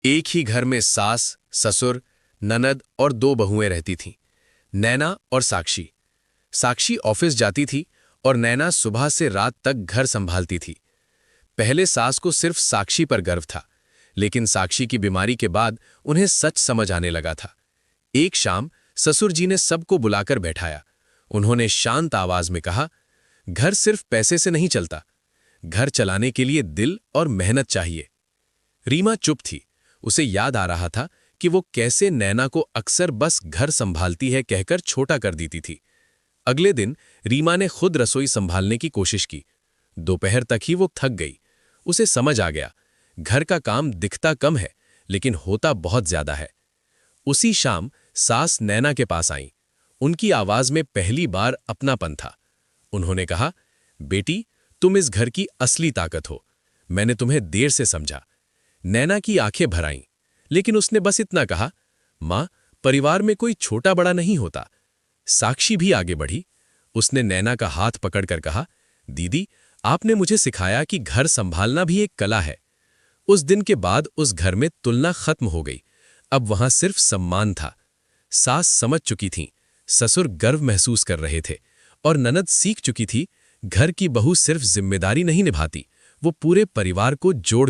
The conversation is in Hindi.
एक ही घर में सास, ससुर, ननद और दो बहुएं रहती थीं, नैना और साक्षी। साक्षी ऑफिस जाती थी और नैना सुबह से रात तक घर संभालती थी। पहले सास को सिर्फ साक्षी पर गर्व था, लेकिन साक्षी की बीमारी के बाद उन्हें सच समझ आने लगा था। एक शाम ससुर जी ने सबको बुलाकर बैठाया। उन्होंने शांत आवाज में कहा, घर सिर्फ पैसे से नहीं चलता, घर चलाने के लिए दिल और मेहनत चाहिए। रीमा चुप थी। उसे याद आ रहा था कि वो कैसे नैना को अक्सर बस घर संभालती है कहकर छोटा कर देती थी। अगले दिन रीमा ने खुद रसोई संभालने की कोशिश की। दोपहर तक ही वो थक गई। उसे समझ आ गया, घर का काम दिखता कम है, लेकिन होता बहुत ज्यादा है। उसी शाम सास नैना के पास आई। उनकी आवाज में पहली बार अपनापन था। उन्होंने कहा, बेटी, तुम इस घर की असली ताकत हो। मैंने तुम्हें देर से समझा। नैना की आंखें भर आईं, लेकिन उसने बस इतना कहा, मां, परिवार में कोई छोटा बड़ा नहीं होता। साक्षी भी आगे बढ़ी। उसने नैना का हाथ पकड़कर कहा, दीदी, आपने मुझे सिखाया कि घर संभालना भी एक कला है। उस दिन के बाद उस घर में तुलना खत्म हो गई। अब वहां सिर्फ सम्मान था। सास समझ चुकी थी, ससुर गर्व महसूस कर रहे थे, और ननद सीख चुकी थी, घर की बहू सिर्फ जिम्मेदारी नहीं निभाती, वो पूरे परिवार को जोड़